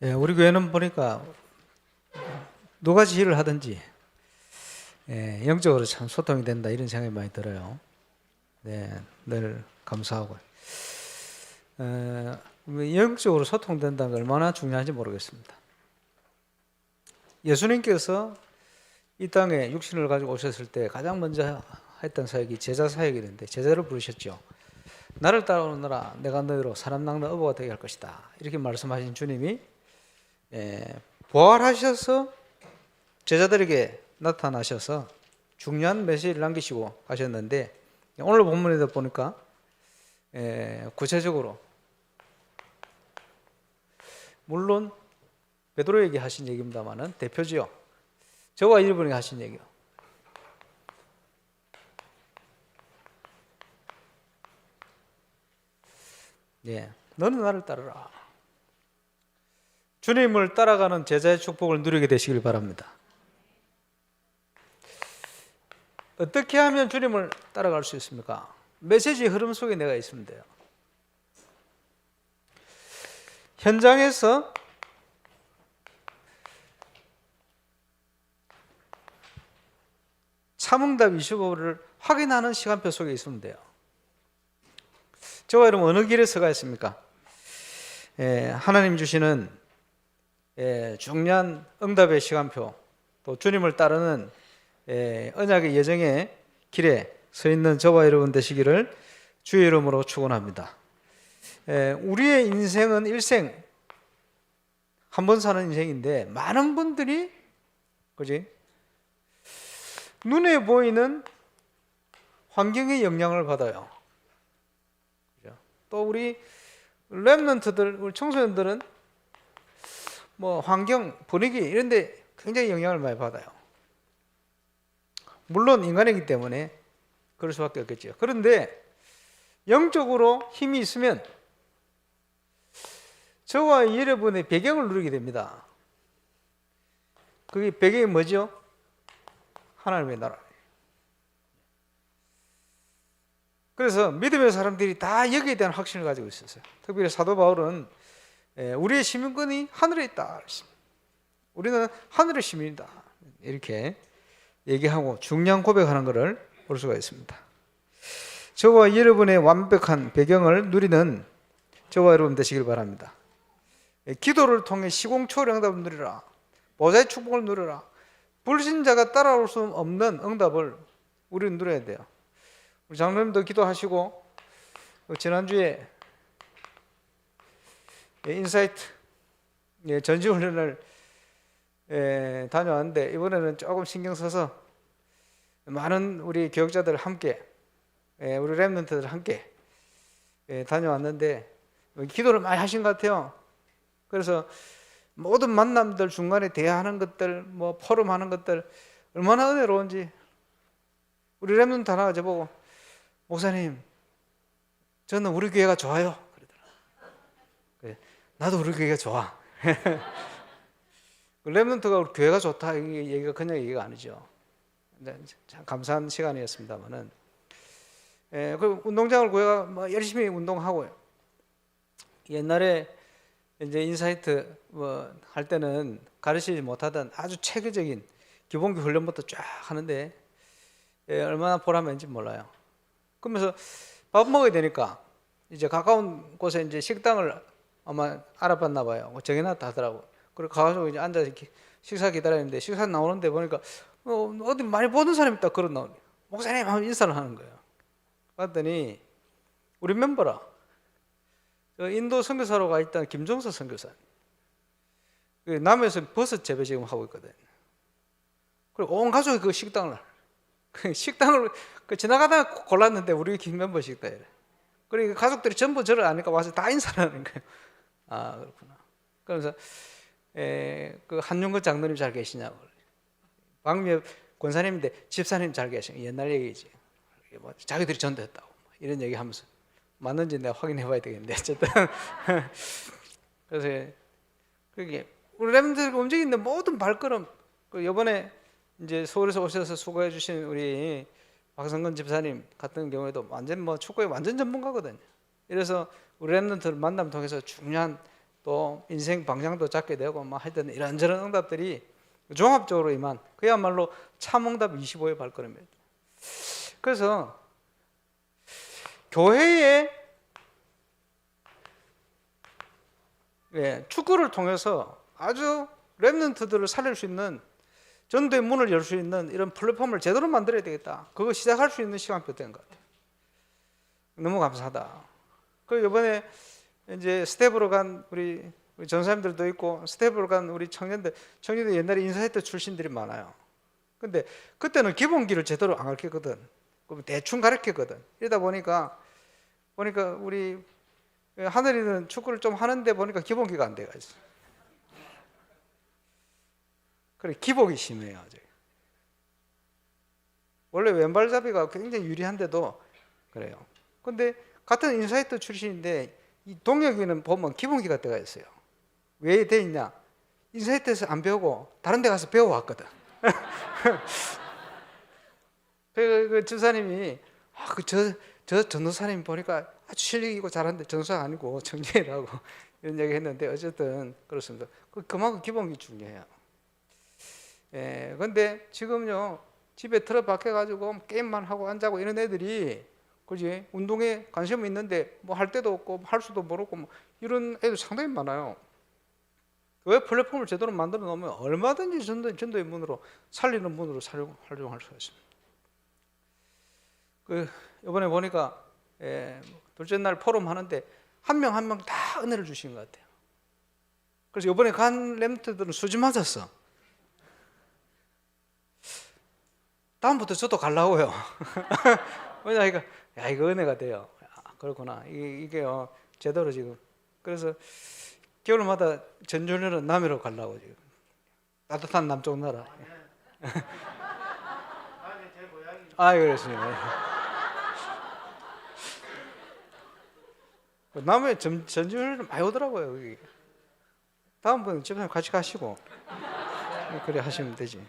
우리 교회는 보니까 누가 지휘를 하든지 영적으로 참 소통이 된다 이런 생각이 많이 들어요. 네, 늘 감사하고 영적으로 소통된다는 게 얼마나 중요한지 모르겠습니다. 예수님께서 이 땅에 육신을 가지고 오셨을 때 가장 먼저 했던 사역이 제자 사역이었는데 제자를 부르셨죠. 나를 따라오느라 내가 너희로 사람 낚는 어부가 되게 할 것이다 이렇게 말씀하신 주님이 부활하셔서 제자들에게 나타나셔서 중요한 메시지를 남기시고 가셨는데 오늘 본문에도 보니까 구체적으로 물론 베드로에게 하신 얘기입니다만은 대표지요. 저와 여러분에게 하신 얘기요. 너는 나를 따르라. 주님을 따라가는 제자의 축복을 누리게 되시길 바랍니다. 어떻게 하면 주님을 따라갈 수 있습니까? 메시지의 흐름 속에 내가 있으면 돼요. 현장에서 참응답 25를 확인하는 시간표 속에 있으면 돼요. 저와 여러분 어느 길에 서가 있습니까? 하나님 주시는 중요한 응답의 시간표, 또 주님을 따르는 언약의 예정의 길에 서 있는 저와 여러분 되시기를 주의 이름으로 축원합니다. 우리의 인생은 일생 한 번 사는 인생인데 많은 분들이 눈에 보이는 환경의 영향을 받아요. 또 우리 렘넌트들, 우리 청소년들은 뭐 환경, 분위기 이런 데 굉장히 영향을 많이 받아요. 물론 인간이기 때문에 그럴 수밖에 없겠죠. 그런데 영적으로 힘이 있으면 저와 여러분의 배경을 누리게 됩니다. 그게 배경이 뭐죠? 하나님의 나라. 그래서 믿음의 사람들이 다 여기에 대한 확신을 가지고 있었어요. 특별히 사도 바울은 우리의 시민권이 하늘에 있다. 우리는 하늘의 시민이다. 이렇게 얘기하고 중요한 고백하는 것을 볼 수가 있습니다. 저와 여러분의 완벽한 배경을 누리는 저와 여러분 되시길 바랍니다. 기도를 통해 시공초월 응답을 누리라. 보좌의 축복을 누리라. 불신자가 따라올 수 없는 응답을 우리는 누려야 돼요. 우리 장로님도 기도하시고 지난주에 인사이트 전지훈련을 다녀왔는데 이번에는 조금 신경 써서 많은 우리 교육자들 함께 우리 렘넌트들 함께 다녀왔는데 기도를 많이 하신 것 같아요. 그래서 모든 만남들 중간에 대화하는 것들 뭐 포럼하는 것들 얼마나 은혜로운지 우리 렘넌트 하나가 저보고 목사님 저는 우리 교회가 좋아요 그러더라고요. 나도 우리 교회가 좋아. 렘넌트가 우리 교회가 좋다 이 얘기가 그냥 얘기가 아니죠. 참 감사한 시간이었습니다만은 그 운동장을 교회가 뭐 열심히 운동하고요. 옛날에 이제 인사이트 뭐 할 때는 가르치지 못하던 아주 체계적인 기본기 훈련부터 쫙 하는데 얼마나 보람인지 몰라요. 그러면서 밥 먹어야 되니까 이제 가까운 곳에 이제 식당을 아마 알아봤나 봐요. 정해놨다 하더라고. 그리고 가가지고 이제 앉아서 이렇게 식사 기다리는데 식사 나오는데 보니까 어디 많이 보는 사람이 딱 걸어 나오네. 목사님 하면 인사를 하는 거예요. 봤더니 우리 멤버라. 인도 선교사로 가 있던 김종서 선교사. 남해에서 버섯 재배 지금 하고 있거든. 그리고 온 가족이 그 식당을 지나가다가 골랐는데 우리 김 멤버 식당이래. 그리고 가족들이 전부 저를 아니까 와서 다 인사를 하는 거예요. 아 그렇구나. 그래서 그 한윤건 장로님 잘 계시냐고. 박미엽 권사님인데 집사님 잘 계시냐. 옛날 얘기지. 뭐 자기들이 전도했다고 이런 얘기하면서 맞는지 내가 확인해 봐야 되겠는데 어쨌든 그래서 그게 우리 렘들이 움직이는 모든 발걸음 그 이번에 이제 서울에서 오셔서 수고해 주신 우리 박성근 집사님 같은 경우에도 완전 뭐 축구에 완전 전문가거든요. 이래서 우리 렘넌트를 만남 통해서 중요한 또 인생 방향도 잡게 되고 뭐 하여튼 이런저런 응답들이 종합적으로 임한 그야말로 참응답 25의 발걸음이에요. 그래서 교회에 축구를 통해서 아주 렘넌트들을 살릴 수 있는 전도의 문을 열 수 있는 이런 플랫폼을 제대로 만들어야 되겠다. 그거 시작할 수 있는 시간표 된 것 같아요. 너무 감사하다. 그 이번에 이제 스텝으로 간 우리 전사님들도 있고 스텝으로 간 우리 청년들 옛날에 인사했던 출신들이 많아요. 근데 그때는 기본기를 제대로 안 가르쳤거든. 그럼 대충 가르쳤거든. 이러다 보니까 우리 하늘이는 축구를 좀 하는데 보니까 기본기가 안 돼가 있어. 그래 기복이 심해요. 아직. 원래 왼발잡이가 굉장히 유리한데도 그래요. 근데 같은 인사이트 출신인데 이 동혁이는 보면 기본기가 때가 있어요. 왜 돼 있냐? 인사이트에서 안 배우고 다른 데 가서 배워왔거든. 그 전사님이 저 전도사님 보니까 아주 실력 있고 잘하는데 전도사가 아니고 청년이라고 이런 얘기 했는데 어쨌든 그렇습니다. 그만큼 기본기 중요해요. 근데 지금요 집에 틀어박혀 가지고 게임만 하고 앉아고 이런 애들이 그지 운동에 관심이 있는데 뭐 할 데도 없고 할 수도 모르고 뭐 이런 애들 상당히 많아요. 왜 플랫폼을 제대로 만들어 놓으면 얼마든지 전도의 문으로 살리는 문으로 활용할 수가 있습니다. 이번에 보니까 둘째 날 포럼 하는데 한 명 한 명 다 은혜를 주신 것 같아요. 그래서 이번에 간 렘트들은 수지 맞았어. 다음부터 저도 가려고요. 왜냐니까 이거 은혜가 돼요. 그렇구나. 이게요 제대로 지금. 그래서 겨울마다 전주년은 남해로 가려고 지금. 따뜻한 남쪽 나라. 그렇습니다. 남해 전주년은 많이 오더라고요. 여기. 다음번에 집사님 같이 가시고 그래 하시면 되지.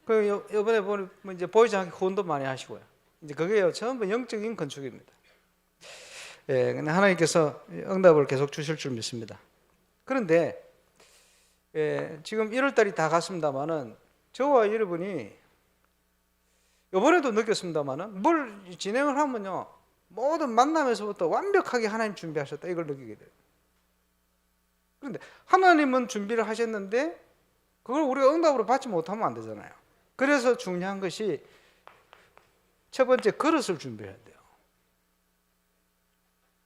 이번에 보면 이제 보이지 않게 후원도 많이 하시고요. 이제 그게요 전부 영적인 건축입니다. 근데 하나님께서 응답을 계속 주실 줄 믿습니다. 그런데 지금 1월달이 다 갔습니다만은 저와 여러분이 이번에도 느꼈습니다만은 뭘 진행을 하면요 모든 만남에서부터 완벽하게 하나님 준비하셨다 이걸 느끼게 돼요. 그런데 하나님은 준비를 하셨는데 그걸 우리가 응답으로 받지 못하면 안 되잖아요. 그래서 중요한 것이 첫 번째 그릇을 준비해야 돼요.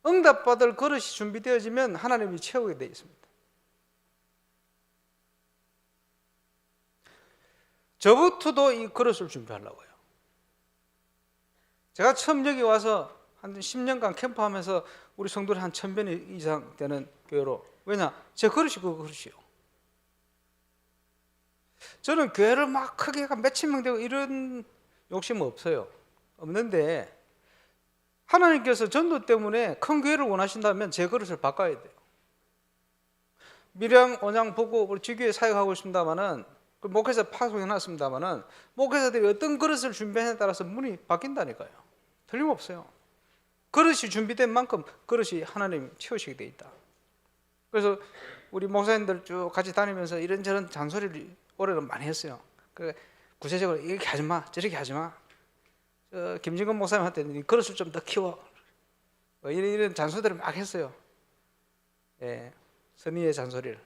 응답받을 그릇이 준비되어지면 하나님이 채우게 되어 있습니다. 저부터도 이 그릇을 준비하려고요. 제가 처음 여기 와서 한 10년간 캠프하면서 우리 성도들이 한 1000명 이상 되는 교회로 왜냐? 제 그릇이 그 그릇이요. 저는 교회를 막 크게 몇천 명 되고 이런 욕심은 없는데 하나님께서 전도 때문에 큰 교회를 원하신다면 제 그릇을 바꿔야 돼요. 밀양 온양 보고 우리 지교회 사역하고 있습니다만은 목회자 파송해놨습니다만은 목회자들이 어떤 그릇을 준비하냐에 따라서 문이 바뀐다니까요. 틀림없어요. 그릇이 준비된 만큼 그릇이 하나님 채우시게 돼 있다. 그래서 우리 목사님들 쭉 같이 다니면서 이런저런 잔소리를 올해는 많이 했어요. 구체적으로 이렇게 하지 마, 저렇게 하지 마. 김진건 목사님한테 그릇을 좀 더 키워. 이런 잔소리를 막 했어요. 선의의 잔소리를.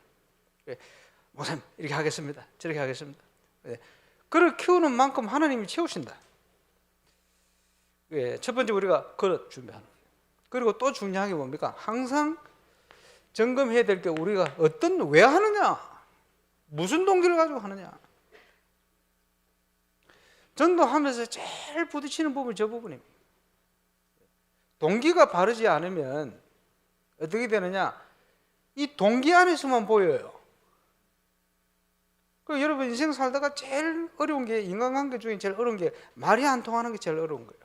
목사님 이렇게 하겠습니다. 저렇게 하겠습니다. 그릇 키우는 만큼 하나님이 채우신다. 첫 번째 우리가 그릇 준비하는 거예요. 그리고 또 중요한 게 뭡니까? 항상 점검해야 될 게 우리가 왜 하느냐? 무슨 동기를 가지고 하느냐? 전도하면서 제일 부딪히는 부분이 저 부분입니다. 동기가 바르지 않으면 어떻게 되느냐? 이 동기 안에서만 보여요. 여러분 인생 살다가 제일 어려운 게 인간관계 중에 제일 어려운 게 말이 안 통하는 게 제일 어려운 거예요.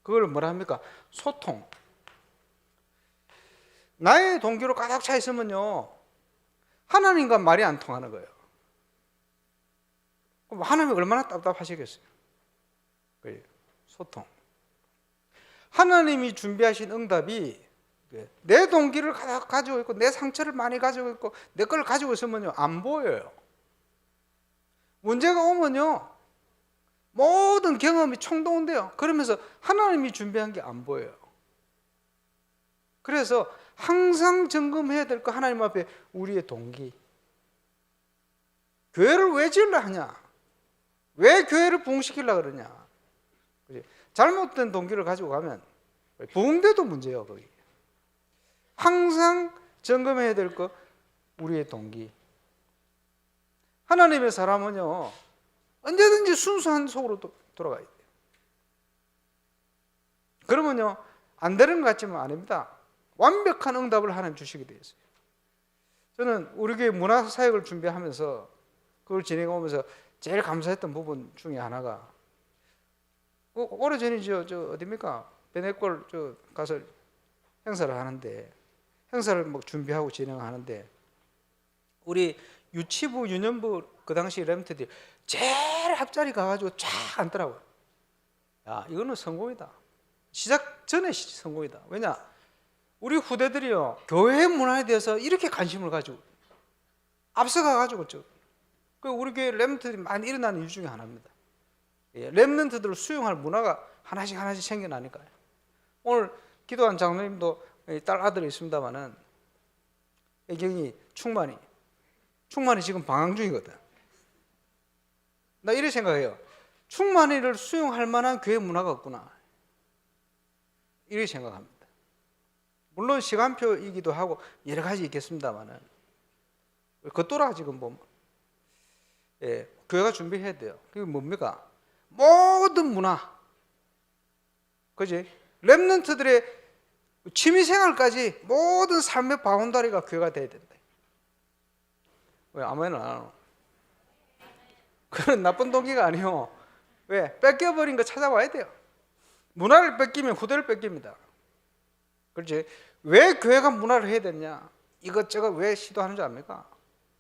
그걸 뭐라 합니까? 소통. 나의 동기로 가득 차 있으면요 하나님과 말이 안 통하는 거예요. 그럼 하나님이 얼마나 답답하시겠어요? 소통. 하나님이 준비하신 응답이 내 동기를 가지고 있고 내 상처를 많이 가지고 있고 내 걸 가지고 있으면요 안 보여요. 문제가 오면요 모든 경험이 총동원돼요. 그러면서 하나님이 준비한 게 안 보여요. 그래서 항상 점검해야 될 거 하나님 앞에 우리의 동기. 교회를 왜 지으려 하냐? 왜 교회를 부흥시키려고 그러냐? 잘못된 동기를 가지고 가면 부흥돼도 문제예요. 거기. 항상 점검해야 될 거 우리의 동기. 하나님의 사람은요 언제든지 순수한 속으로 돌아가야 돼요. 그러면요 안 되는 것 같지만 아닙니다. 완벽한 응답을 하나님 주시게 되어 있어요. 저는 우리 교회 문화사역을 준비하면서 그걸 진행하면서 제일 감사했던 부분 중에 하나가 오래전에 저 어디입니까? 베네골 저 가서 행사를 하는데 행사를 뭐 준비하고 진행하는데 우리 유치부 유년부 그 당시 렘트들이 제일 앞자리 가가지고 쫙 앉더라고요. 야 이거는 성공이다. 시작 전에 성공이다. 왜냐? 우리 후대들이요 교회 문화에 대해서 이렇게 관심을 가지고 앞서가가지고 우리 교회 렘트들이 많이 일어나는 이유 중에 하나입니다. 렘넌트들을 수용할 문화가 하나씩 생겨나니까요. 오늘 기도한 장로님도 딸 아들이 있습니다만은 애경이 충만이 지금 방황 중이거든. 나 이렇게 생각해요. 충만이를 수용할 만한 교회 문화가 없구나. 이렇게 생각합니다. 물론 시간표이기도 하고 여러 가지 있겠습니다만은 겉돌아 지금 보면 교회가 준비해야 돼요. 그게 뭡니까? 모든 문화, 그지? 렘넌트들의 취미생활까지 모든 삶의 바운다리가 교회가 돼야 된다. 왜 아멘은 안 하노? 그런 나쁜 동기가 아니요. 왜? 뺏겨버린 거 찾아와야 돼요. 문화를 뺏기면 후대를 뺏깁니다. 그렇지? 왜 교회가 문화를 해야 되냐? 이것저것 왜 시도하는 줄 압니까?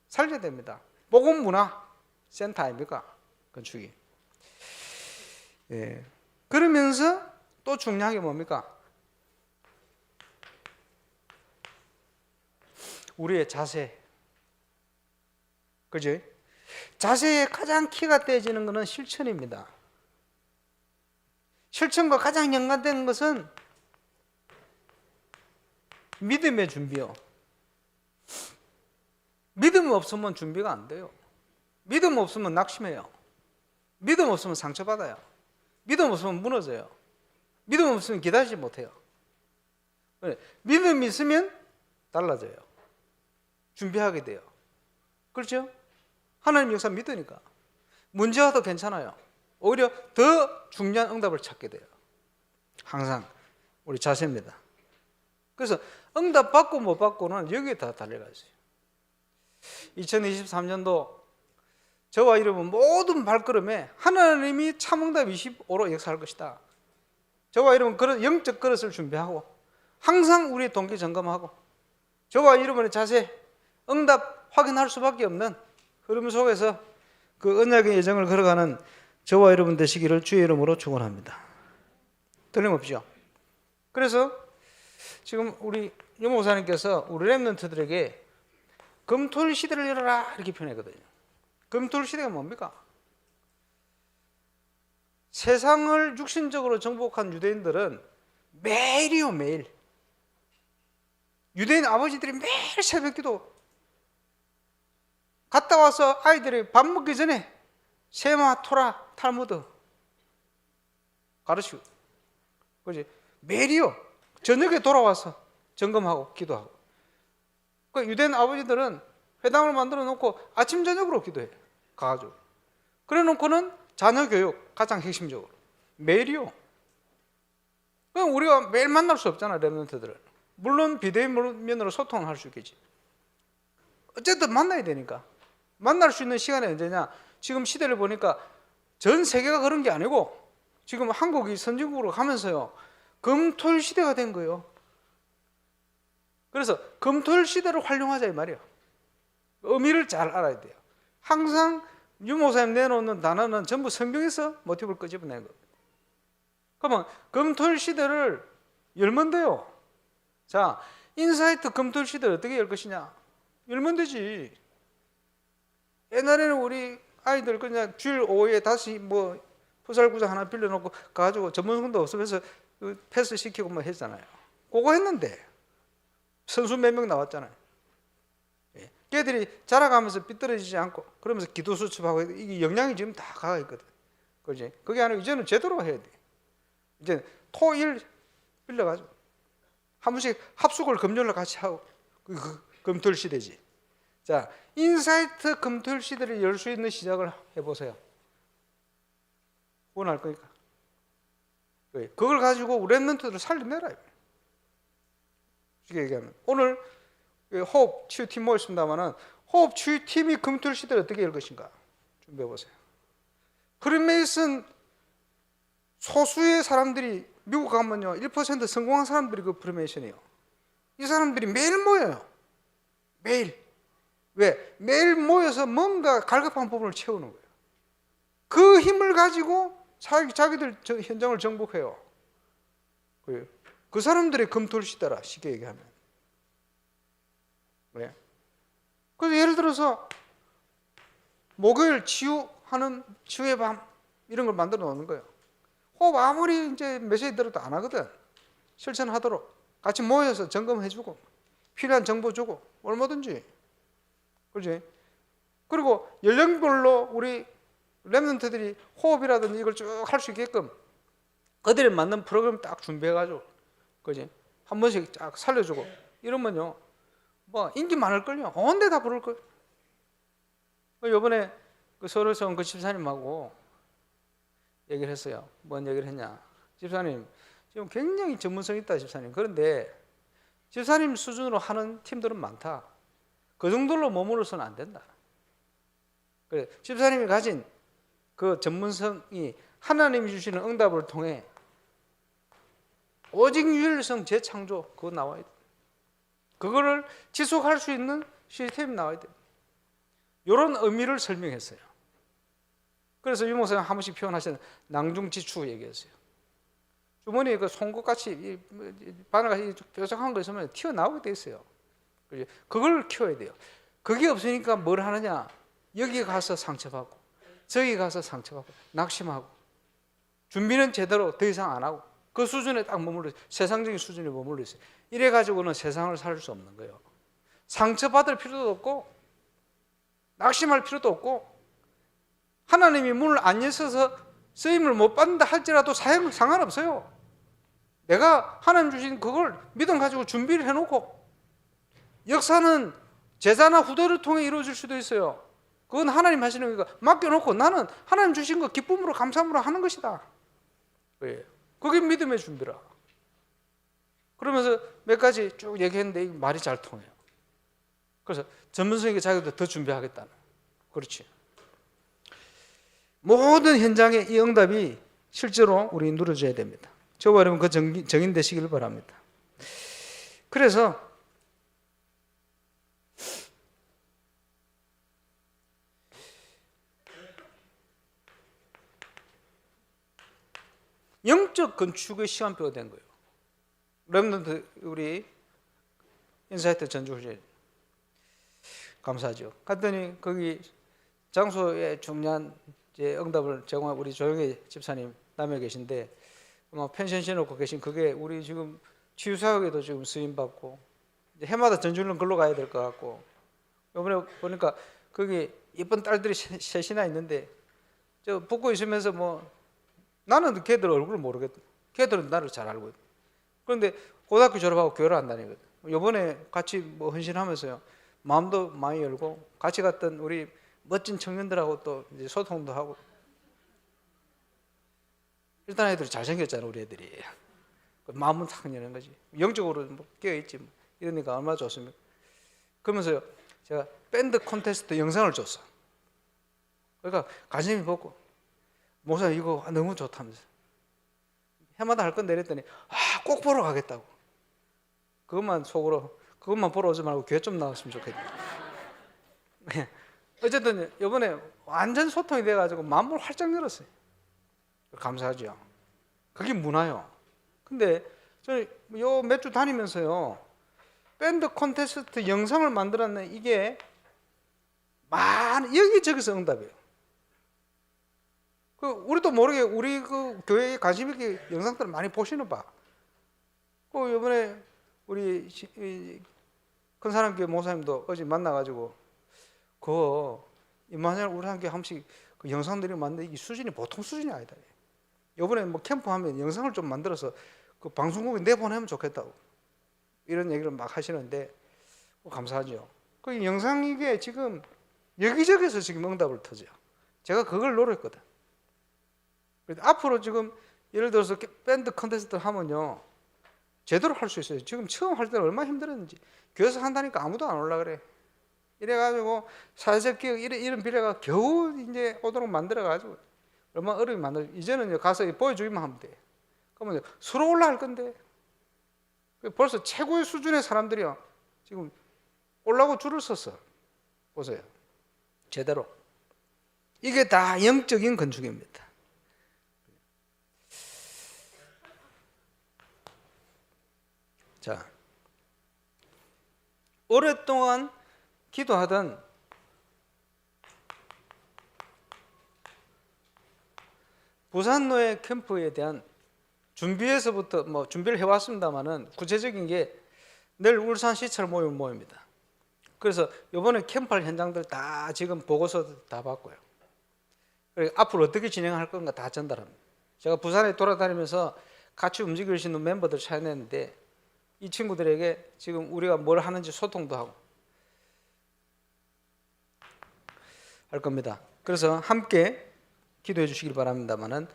살려야 됩니다. 복음 문화 센터 아닙니까? 건축이. 예. 그러면서 또 중요한 게 뭡니까? 우리의 자세. 그지? 자세의 가장 키가 떼지는 것은 실천입니다. 실천과 가장 연관된 것은 믿음의 준비요. 믿음 없으면 준비가 안 돼요. 믿음 없으면 낙심해요. 믿음 없으면 상처받아요. 믿음 없으면 무너져요. 믿음 없으면 기다리지 못해요. 믿음이 있으면 달라져요. 준비하게 돼요. 그렇죠? 하나님 역사 믿으니까 문제 와도 괜찮아요. 오히려 더 중요한 응답을 찾게 돼요. 항상 우리 자세입니다. 그래서 응답 받고 못 받고는 여기에 다 달려가 있어요. 2023년도 저와 여러분 모든 발걸음에 하나님이 참응답 25로 역사할 것이다. 저와 여러분 그런 영적 그릇을 준비하고 항상 우리의 동기 점검하고 저와 여러분의 자세 응답 확인할 수밖에 없는 흐름 속에서 그 언약의 여정을 걸어가는 저와 여러분 되시기를 주의 이름으로 축원합니다. 틀림없죠. 그래서 지금 우리 유 목사님께서 우리 렘넌트들에게 금토일 시대를 열어라 이렇게 표현했거든요. 금토일 시대가 뭡니까? 세상을 육신적으로 정복한 유대인들은 매일이요 매일 유대인 아버지들이 매일 새벽기도 갔다 와서 아이들이 밥 먹기 전에 세마, 토라, 탈무드 가르치고 그지? 매일이요 저녁에 돌아와서 점검하고 기도하고 그 유대인 아버지들은 회당을 만들어 놓고 아침 저녁으로 기도해요. 가가지고 그래 놓고는 자녀 교육 가장 핵심적으로 매일이요. 그럼 우리가 매일 만날 수 없잖아 렘넌트들을. 물론 비대면으로 소통을 할 수 있겠지. 어쨌든 만나야 되니까 만날 수 있는 시간이 언제냐? 지금 시대를 보니까 전 세계가 그런 게 아니고 지금 한국이 선진국으로 가면서요 금토일 시대가 된 거예요. 그래서 금토일 시대를 활용하자 이 말이에요. 의미를 잘 알아야 돼요. 항상 유 목사님 내놓는 단어는 전부 성경에서 모티브를 끄집어낸 겁니다. 그러면 금토일 시대를 열면 돼요. 자, 인사이트 검토 시대를 어떻게 열 것이냐? 열면 되지. 옛날에는 우리 아이들 그냥 주일 오후에 다시 뭐 풋살구장 하나 빌려놓고 가지고 전문성도 없으면서 패스 시키고 뭐 했잖아요. 그거 했는데 선수 몇 명 나왔잖아요. 걔들이 자라가면서 삐뚤어지지 않고 그러면서 기도 수첩하고 이게 영향이 지금 다 가가 있거든. 그지? 그게 아니고 이제는 제대로 해야 돼. 이제 토일 빌려가지고 한 번씩 합숙을 금요일날 같이 하고 금토일 시대지. 자, 인사이트 금토일 시대를 열 수 있는 시작을 해보세요. 원할 거니까. 그걸 가지고 랩런트들을 살려내라. 쉽게 얘기하면 오늘 호흡 치유팀 모였습니다만은 호흡 치유팀이 금토일 시대를 어떻게 열 것인가 준비해 보세요. 프리메이슨 소수의 사람들이 미국 가면요 1% 성공한 사람들이 그 프리메이션이에요. 이 사람들이 매일 모여요. 매일. 왜? 매일 모여서 뭔가 갈급한 부분을 채우는 거예요. 그 힘을 가지고 자기들 현장을 정복해요. 그 사람들의 금토일 시대라 쉽게 얘기하면. 왜? 그래서 예를 들어서 목요일 치유하는 치유의 밤 이런 걸 만들어 놓는 거예요. 호흡 아무리 이제 메시지 들어도 안 하거든. 실천하도록 같이 모여서 점검해주고 필요한 정보 주고 얼마든지. 그렇지? 그리고 연령별로 우리 랩런트들이 호흡이라든지 이걸 쭉 할 수 있게끔 그들에 맞는 프로그램 딱 준비해가지고, 그지? 한 번씩 쫙 살려주고 이러면요, 뭐 인기 많을걸요. 온데 다 부를걸. 이번에 그 서울에서 온 그 집사님하고 얘기를 했어요. 뭔 얘기를 했냐? 집사님, 지금 굉장히 전문성 있다, 집사님. 그런데 집사님 수준으로 하는 팀들은 많다. 그 정도로 머무르서는 안 된다. 그래, 집사님이 가진 그 전문성이 하나님이 주시는 응답을 통해 오직 유일성 재창조 그거 나와야 돼. 그거를 지속할 수 있는 시스템이 나와야 돼. 이런 의미를 설명했어요. 그래서 유 목사님 한 번씩 표현하시는 낭중지추 얘기했어요. 주머니에 그 송곳같이 바늘같이 뾰족한 거 있으면 튀어나오게 돼 있어요. 그걸 키워야 돼요. 그게 없으니까 뭘 하느냐? 여기 가서 상처받고 저기 가서 상처받고 낙심하고 준비는 제대로 더 이상 안 하고 그 수준에 딱 머물러 있어요. 세상적인 수준에 머물러 있어요. 이래가지고는 세상을 살 수 없는 거예요. 상처받을 필요도 없고 낙심할 필요도 없고 하나님이 문을 안 여셔서 쓰임을 못 받는다 할지라도 상관없어요. 내가 하나님 주신 그걸 믿음 가지고 준비를 해놓고 역사는 제자나 후대를 통해 이루어질 수도 있어요. 그건 하나님 하시는 거니까 맡겨놓고 나는 하나님 주신 거 기쁨으로 감사함으로 하는 것이다. 왜? 그게 믿음의 준비라. 그러면서 몇 가지 쭉 얘기했는데 말이 잘 통해요. 그래서 전문성에게 자기도 더 준비하겠다는. 그렇지. 모든 현장에 이 응답이 실제로 우리 누려져야 됩니다. 저와 여러분 그 정인되시길 바랍니다. 그래서 영적 건축의 시간표가 된 거예요. 렘넌트 우리 인사이트 전주훈련 감사하죠. 갔더니 거기 장소에 중요한 응답을 제공한 우리 조영희 집사님 남에 계신데 아마 펜션 씌워놓고 계신 그게 우리 지금 치유사역에도 지금 쓰임 받고 해마다 전주훈련 걸로 가야 될 것 같고 이번에 보니까 거기 예쁜 딸들이 셋이나 있는데 저 붙고 있으면서 뭐 나는 걔들 얼굴을 모르겠다. 걔들은 나를 잘 알거든. 그런데 고등학교 졸업하고 교회를 안 다니거든. 이번에 같이 뭐 헌신하면서요. 마음도 많이 열고 같이 갔던 우리 멋진 청년들하고 또 이제 소통도 하고. 일단 애들이 잘생겼잖아, 우리 애들이. 마음은 탁 여는 거지. 영적으로 뭐 깨어있지. 뭐. 이러니까 얼마나 좋습니까? 그러면서요, 제가 밴드 콘테스트 영상을 줬어. 그러니까 관심이 보고, 목사님 이거 너무 좋다면서. 해마다 할 건데 이랬더니, 꼭 보러 가겠다고. 그것만 속으로, 그것만 보러 오지 말고 교회 좀 나왔으면 좋겠다. 어쨌든 이번에 완전 소통이 돼가지고 마음을 활짝 열었어요. 감사하죠. 그게 문화요. 근데 저는 요 몇 주 다니면서요, 밴드 콘테스트 영상을 만들었네. 이게 여기저기서 응답이에요. 우리도 모르게 우리 그 교회에 관심 있게 영상들을 많이 보시는 바. 이번에 우리 큰 사람 교회 목사님도 어제 만나가지고 임마누엘 우리 한교회 한 번씩 그 영상들이 만드는 이 수준이 보통 수준이 아니다. 이번에 뭐 캠프 하면 영상을 좀 만들어서 그 방송국에 내보내면 좋겠다고 이런 얘기를 막 하시는데 감사하죠. 그 영상 이게 지금 여기저기서 지금 응답을 터져요. 제가 그걸 노렸거든. 앞으로 지금 예를 들어서 밴드 컨테스트 하면요, 제대로 할 수 있어요. 지금 처음 할 때는 얼마나 힘들었는지. 교회에서 한다니까 아무도 안 올라 그래. 이래가지고 사회적 기획 이런 비례가 겨우 이제 오도록 만들어가지고 얼마나 어려움이 만들어. 이제는 가서 보여주기만 하면 돼. 그러면 서로 올라갈 건데. 벌써 최고의 수준의 사람들이요, 지금 올라고 줄을 섰어. 보세요. 제대로. 이게 다 영적인 건축입니다. 자, 오랫동안 기도하던 부산노예 캠프에 대한 준비에서부터 뭐 준비를 해왔습니다만은 구체적인 게 내일 울산시찰 모임입니다. 그래서 이번에 캠프할 현장들 다 지금 보고서 다 받고요. 앞으로 어떻게 진행할 건가 다 전달합니다. 제가 부산에 돌아다니면서 같이 움직일 수 있는 멤버들 찾아냈는데 이 친구들에게 지금 우리가 뭘 하는지 소통도 하고 할 겁니다. 그래서 함께 기도해 주시길 바랍니다만은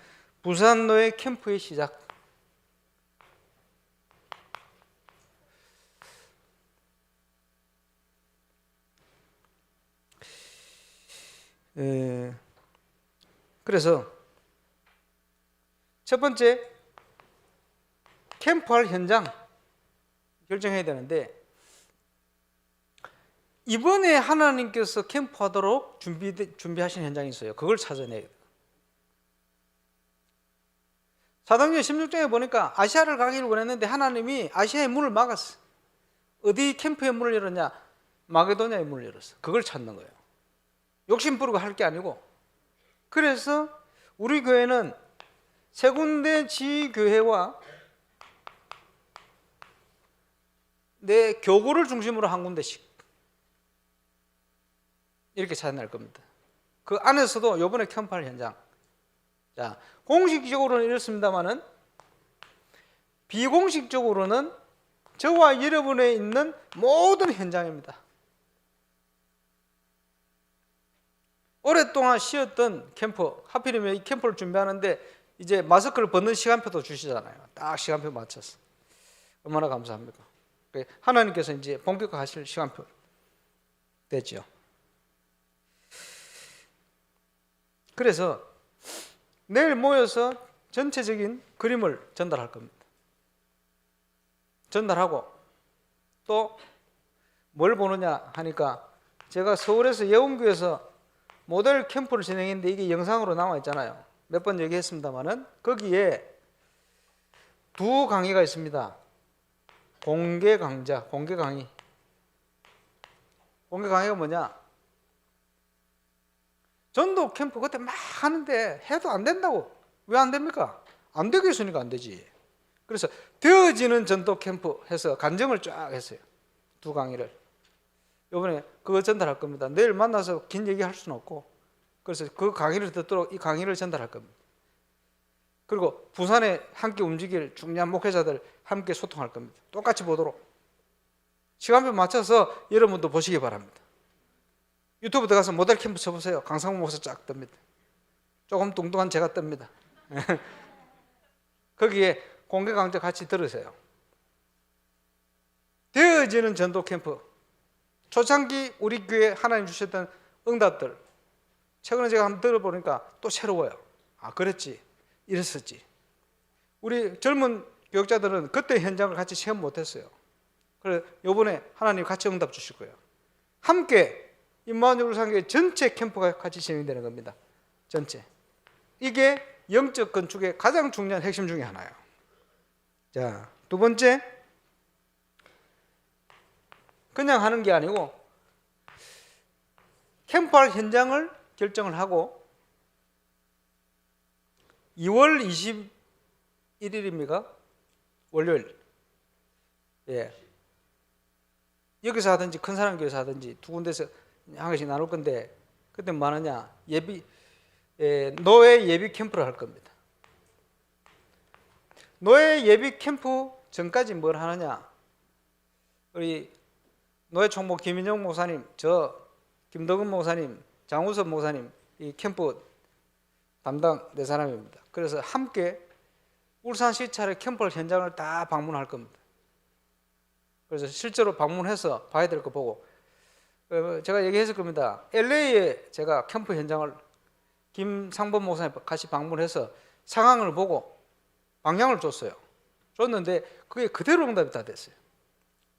부산노예 캠프의 시작. 그래서 첫 번째 캠프할 현장 결정해야 되는데, 이번에 하나님께서 캠프하도록 준비하신 현장이 있어요. 그걸 찾아내야 돼요. 사도행전 16장에 보니까 아시아를 가기를 원했는데 하나님이 아시아의 문을 막았어. 어디 캠프의 문을 열었냐? 마게도냐의 문을 열었어. 그걸 찾는 거예요. 욕심 부리고 할 게 아니고. 그래서 우리 교회는 세 군데 지교회와 내 교구를 중심으로 한 군데씩 이렇게 찾아낼 겁니다. 그 안에서도 이번에 캠프할 현장, 자, 공식적으로는 이렇습니다만은 비공식적으로는 저와 여러분에 있는 모든 현장입니다. 오랫동안 쉬었던 캠프, 하필이면 이 캠프를 준비하는데 이제 마스크를 벗는 시간표도 주시잖아요. 딱 시간표 맞춰서. 얼마나 감사합니까? 하나님께서 이제 본격화하실 시간표 됐죠. 그래서 내일 모여서 전체적인 그림을 전달할 겁니다. 전달하고 또 뭘 보느냐 하니까 제가 서울에서 예원교에서 모델 캠프를 진행했는데 이게 영상으로 남아 있잖아요. 몇 번 얘기했습니다만은 거기에 두 강의가 있습니다. 공개 강좌, 공개 강의. 공개 강의가 뭐냐? 전도 캠프 그때 막 하는데 해도 안 된다고. 왜 안 됩니까? 안 되게 했으니까 안 되지. 그래서 되어지는 전도 캠프 해서 간증을 쫙 했어요. 두 강의를. 이번에 그거 전달할 겁니다. 내일 만나서 긴 얘기할 수는 없고, 그래서 그 강의를 듣도록 이 강의를 전달할 겁니다. 그리고 부산에 함께 움직일 중요한 목회자들 함께 소통할 겁니다. 똑같이 보도록. 시간표 맞춰서 여러분도 보시기 바랍니다. 유튜브 들어가서 모델 캠프 쳐보세요. 강상우 목사 쫙 뜹니다. 조금 뚱뚱한 제가 뜹니다. 거기에 공개 강좌 같이 들으세요. 되어지는 전도 캠프. 초창기 우리 교회 하나님 주셨던 응답들. 최근에 제가 한번 들어보니까 또 새로워요. 아, 그랬지. 이랬었지. 우리 젊은 교육자들은 그때 현장을 같이 체험 못했어요. 그래서 이번에 하나님 같이 응답 주실 거예요. 함께 임마누엘 울산교회 전체 캠프가 같이 진행되는 겁니다. 전체. 이게 영적 건축의 가장 중요한 핵심 중에 하나예요. 자, 두 번째, 그냥 하는 게 아니고 캠프할 현장을 결정을 하고 2월 21일입니까? 월요일. 예. 여기서 하든지 큰 사람 교회에서 하든지 두 군데서 한 개씩 나눌 건데 그때 뭐 하느냐? 노예 예비 캠프를 할 겁니다. 노예 예비 캠프 전까지 뭘 하느냐? 우리 노예 총무 김인영 목사님, 저 김덕은 목사님, 장우섭 목사님 이 캠프 담당 네 사람입니다. 그래서 함께 울산 시찰의 캠프 현장을 다 방문할 겁니다. 그래서 실제로 방문해서 봐야 될 거 보고 제가 얘기했을 겁니다. LA에 제가 캠프 현장을 김상범 목사님 같이 방문해서 상황을 보고 방향을 줬어요. 줬는데 그게 그대로 응답이 다 됐어요.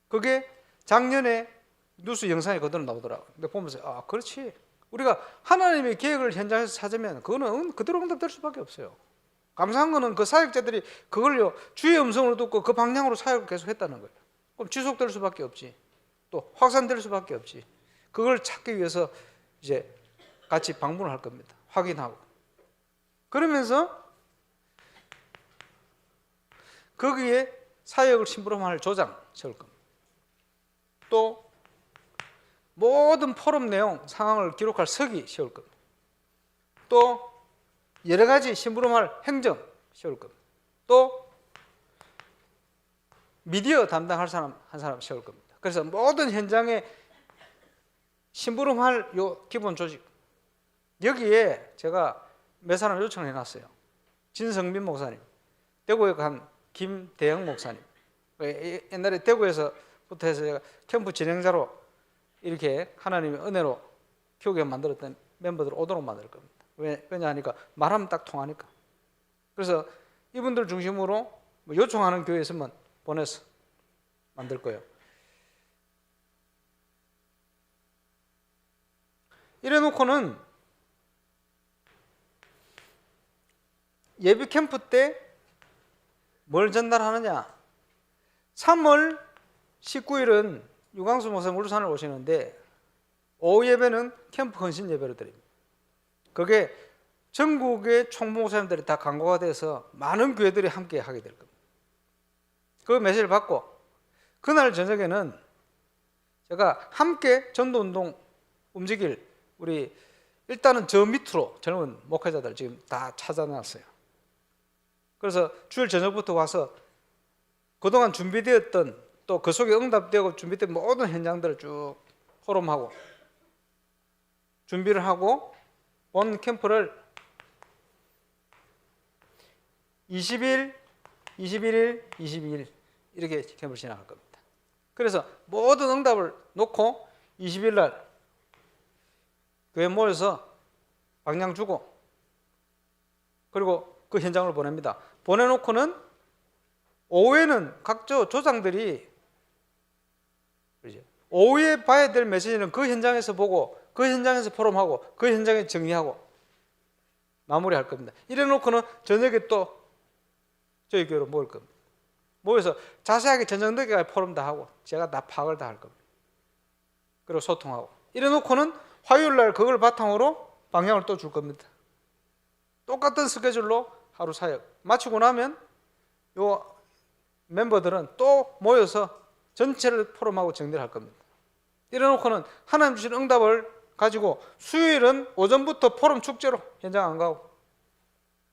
그게 작년에 뉴스 영상에 그대로 나오더라고요. 근데 보면서 아 그렇지. 우리가 하나님의 계획을 현장에서 찾으면 그거는 그대로 응답될 수밖에 없어요. 감사한 거는 그 사역자들이 그걸요 주의 음성을 듣고 그 방향으로 사역을 계속 했다는 거예요. 그럼 지속될 수밖에 없지. 또 확산될 수밖에 없지. 그걸 찾기 위해서 이제 같이 방문을 할 겁니다. 확인하고. 그러면서 거기에 사역을 심부름할 조장 세울 겁니다. 또 모든 포럼 내용 상황을 기록할 서기 세울 겁니다. 또 여러 가지 심부름할 행정 세울 겁니다. 또 미디어 담당할 사람 한 사람 세울 겁니다. 그래서 모든 현장에 심부름할 요 기본 조직 여기에 제가 몇 사람 요청을 해놨어요. 진성민 목사님, 대구에 간 김대영 목사님. 옛날에 대구에서부터 해서 제가 캠프 진행자로 이렇게 하나님의 은혜로 교회 만들었던 멤버들 오도록 만들 겁니다. 왜냐하니까 말하면 딱 통하니까. 그래서 이분들 중심으로 요청하는 교회 있으면 보내서 만들 거예요. 이래 놓고는 예비 캠프 때 뭘 전달하느냐? 3월 19일은 유광수 목사님 울산을 오시는데 오후 예배는 캠프 헌신 예배로 드립니다. 그게 전국의 총무 목사님들이 다 간고가 돼서 많은 교회들이 함께 하게 될 겁니다. 그 메시지를 받고 그날 저녁에는 제가 함께 전도운동 움직일 우리 일단은 저 밑으로 젊은 목회자들 지금 다 찾아놨어요. 그래서 주일 저녁부터 와서 그동안 준비되었던 또 그 속에 응답되고 준비된 모든 현장들을 쭉 포럼하고 준비를 하고 본 캠프를 20일, 21일, 22일 이렇게 캠프를 진행할 겁니다. 그래서 모든 응답을 놓고 20일 날 교회 모여서 방향 주고 그리고 그 현장을 보냅니다. 보내놓고는 오후에는 각 조장들이 오후에 봐야 될 메시지는 그 현장에서 보고 그 현장에서 포럼하고 그 현장에 정리하고 마무리할 겁니다. 이래놓고는 저녁에 또 저희 교회로 모일 겁니다. 모여서 자세하게 저녁 늦게까지 포럼 다 하고 제가 다 파악을 다 할 겁니다. 그리고 소통하고 이래놓고는 화요일 날 그걸 바탕으로 방향을 또 줄 겁니다. 똑같은 스케줄로 하루 사역 마치고 나면 요 멤버들은 또 모여서 전체를 포럼하고 정리를 할 겁니다. 이래놓고는 하나님 주신 응답을 가지고 수요일은 오전부터 포럼 축제로 현장 안 가고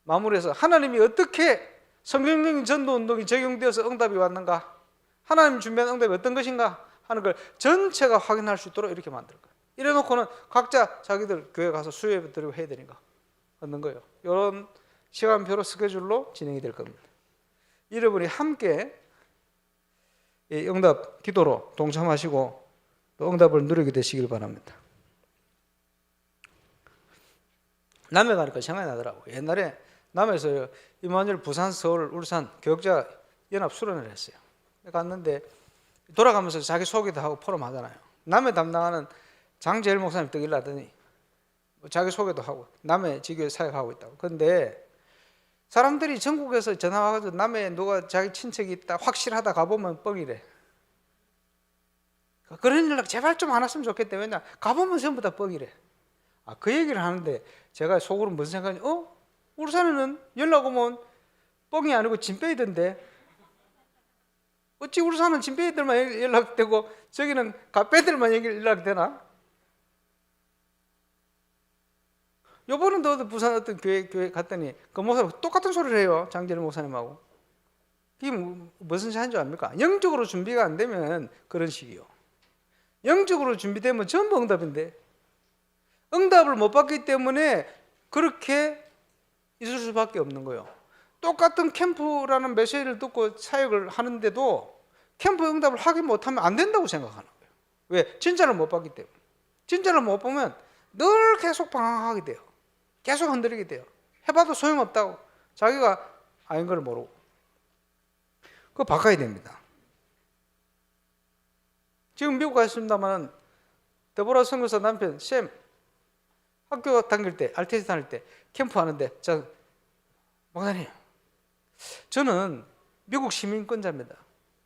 마무리해서 하나님이 어떻게 성경적인 전도운동이 적용되어서 응답이 왔는가, 하나님 준비한 응답이 어떤 것인가 하는 걸 전체가 확인할 수 있도록 이렇게 만들 거예요. 이래놓고는 각자 자기들 교회 가서 수요예배 드리고 해야 되니까 얻는 거예요. 이런 시간표로 스케줄로 진행이 될 겁니다. 여러분이 함께 응답 기도로 동참하시고 또 응답을 누리게 되시길 바랍니다. 남해 가니까 생각이 나더라고요. 옛날에 남해에서 이만일 부산, 서울, 울산 교역자 연합 수련을 했어요. 갔는데 돌아가면서 자기 소개도 하고 포럼 하잖아요. 남해 담당하는 장재일 목사님 또 일하더니 자기 소개도 하고 남해 지교에 사역하고 있다고. 그런데 사람들이 전국에서 전화 와가지고 남해 누가 자기 친척이 있다 확실하다 가보면 뻥이래. 그런 연락 제발 좀 안 왔으면 좋겠대. 왜냐 가보면 전부 다 뻥이래. 그 얘기를 하는데 제가 속으로 무슨 생각이 울산에는 연락 오면 뻥이 아니고 진빼이던데 어찌 울산은 진빼이들만 연락되고 저기는 가빼들만 연락되나? 요번에 너 부산 어떤 교회 갔더니 그 목사님 똑같은 소리를 해요. 장재일 목사님하고. 이게 무슨 차이인 줄 압니까? 영적으로 준비가 안 되면 그런 식이요. 영적으로 준비되면 전부 응답인데 응답을 못 받기 때문에 그렇게 있을 수밖에 없는 거예요. 똑같은 캠프라는 메시지를 듣고 사역을 하는데도 캠프 응답을 하기 못하면 안 된다고 생각하는 거예요. 왜? 진짜를 못 받기 때문에. 진짜를 못 보면 늘 계속 방황하게 돼요. 계속 흔들리게 돼요. 해봐도 소용없다고 자기가 아닌 걸 모르고. 그거 바꿔야 됩니다. 지금 미국 가 있습니다만 데보라 선교사 남편 샘 학교 다닐 때 RTS 다닐 때 캠프 하는데 목사님 저는 미국 시민권자입니다.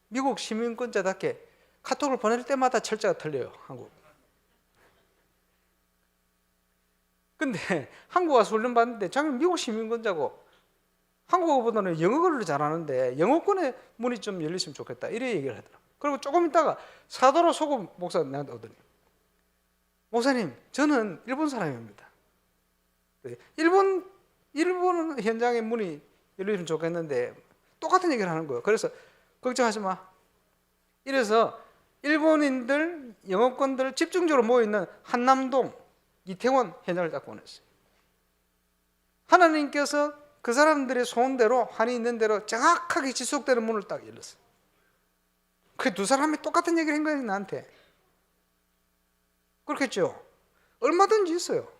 미국 시민권자답게 카톡을 보낼 때마다 철자가 틀려요. 한국. 근데 한국 와서 훈련 받는데 자기는 미국 시민권자고 한국어보다는 영어를 잘하는데 영어권의 문이 좀 열렸으면 좋겠다 이래 얘기를 하더라고요. 그리고 조금 있다가 사도로 소금 목사 나한테 오더니 목사님 저는 일본 사람입니다. 일본 현장의 문이 열리면 좋겠는데 똑같은 얘기를 하는 거예요. 그래서 걱정하지 마. 이래서 일본인들 영어권들 집중적으로 모여있는 한남동 이태원 현장을 딱 보냈어요. 하나님께서 그 사람들의 소원대로 한이 있는 대로 정확하게 지속되는 문을 딱 열렸어요. 그 두 사람이 똑같은 얘기를 한 거예요. 나한테. 그렇겠죠. 얼마든지 있어요.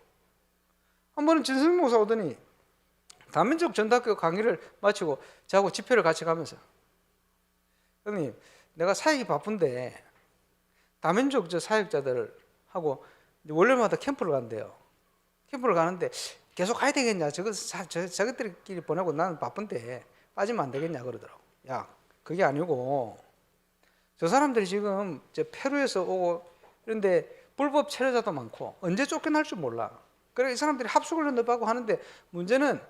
한 번은 진승 목사 오더니 다민족 전도학교 강의를 마치고 저하고 집회를 같이 가면서 형님 내가 사역이 바쁜데 다민족 사역자들을 하고 월요일마다 캠프를 간대요. 캠프를 가는데 계속 가야 되겠냐? 저것들끼리 보내고 나는 바쁜데 빠지면 안 되겠냐 그러더라고. 야 그게 아니고 저 사람들이 지금 페루에서 오고 그런데 불법 체류자도 많고 언제 쫓겨날 줄 몰라. 그래 이 사람들이 합숙훈련도 받고 하는데 문제는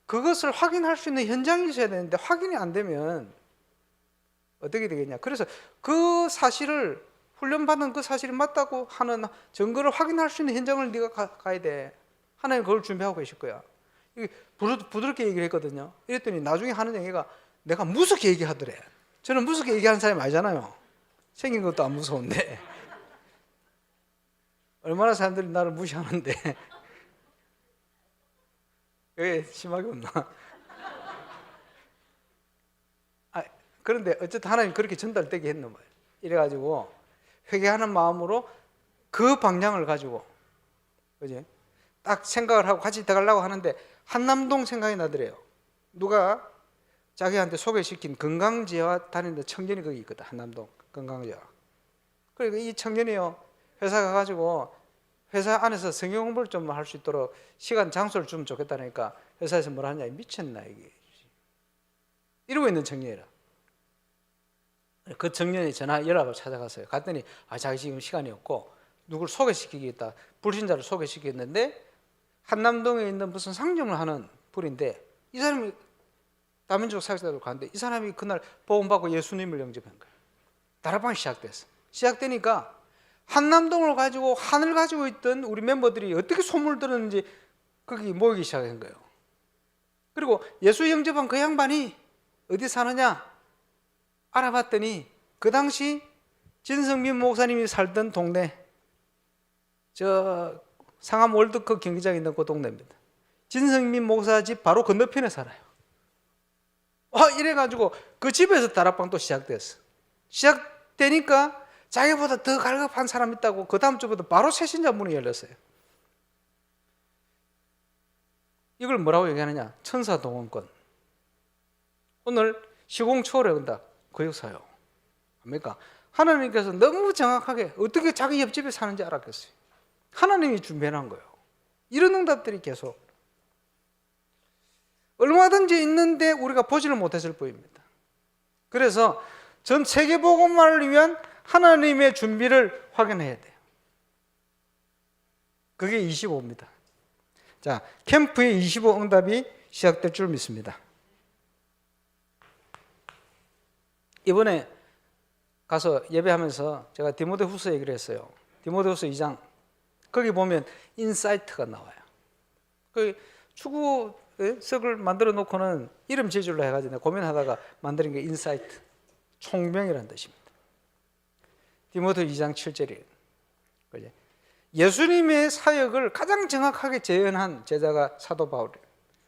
그것을 확인할 수 있는 현장이 있어야 되는데 확인이 안 되면 어떻게 되겠냐. 그래서 그 사실을 훈련받은 그 사실이 맞다고 하는 증거를 확인할 수 있는 현장을 네가 가야 돼. 하나님 그걸 준비하고 계실 거야. 부드럽게 얘기를 했거든요. 이랬더니 나중에 하는 얘기가 내가 무섭게 얘기하더래. 저는 무섭게 얘기하는 사람이 아니잖아요. 생긴 것도 안 무서운데 얼마나 사람들이 나를 무시하는데 왜 심하게 웃나? 그런데 어쨌든 하나님 그렇게 전달되게 했는 거예요. 이래가지고 회개하는 마음으로 그 방향을 가지고 그지? 딱 생각을 하고 같이 들어가려고 하는데 한남동 생각이 나더래요. 누가 자기한테 소개시킨 건강지와 다니는 청년이 거기 있거든. 한남동 건강지와. 그리고 이 청년이요 회사 가가지고 회사 안에서 성경 공부를 좀 할 수 있도록 시간 장소를 주면 좋겠다니까 회사에서 뭐라 하냐. 미쳤나 이게. 이러고 있는 청년이라. 그 청년이 전화 연락을 찾아갔어요. 갔더니 자기 지금 시간이 없고 누굴 소개시키겠다. 불신자를 소개시켰는데 한남동에 있는 무슨 상점을 하는 분인데 이 사람이 다민족 사역자로 갔는데 이 사람이 그날 복음받고 예수님을 영접한 거예요. 다락방이 시작됐어. 시작되니까 한남동을 가지고 한을 가지고 있던 우리 멤버들이 어떻게 소문을 들었는지 거기 모이기 시작한 거예요. 그리고 예수 영접한 그 양반이 어디 사느냐 알아봤더니 그 당시 진성민 목사님이 살던 동네 저 상암 월드컵 경기장 있는 그 동네입니다. 진성민 목사 집 바로 건너편에 살아요. 이래가지고 그 집에서 다락방 또 시작됐어. 시작되니까 자기보다 더 갈급한 사람 있다고 그 다음 주부터 바로 새신자 문이 열렸어요. 이걸 뭐라고 얘기하느냐? 천사동원권. 오늘 시공초월의 응답 그 역사요. 압니까? 하나님께서 너무 정확하게 어떻게 자기 옆집에 사는지 알았겠어요. 하나님이 준비해놓은 거예요. 이런 응답들이 계속. 얼마든지 있는데 우리가 보지를 못했을 뿐입니다. 그래서 전 세계 복음화를 위한 하나님의 준비를 확인해야 돼요. 그게 25입니다. 자, 캠프의 25 응답이 시작될 줄 믿습니다. 이번에 가서 예배하면서 제가 디모데후서 얘기를 했어요. 디모데후서 2장. 거기 보면 인사이트가 나와요. 그 추구석을 만들어 놓고는 이름 지어주려 해가지고 고민하다가 만드는 게 인사이트, 총명이라는 뜻입니다. 디모데 2장 7절이에요. 예수님의 사역을 가장 정확하게 재현한 제자가 사도 바울이에요.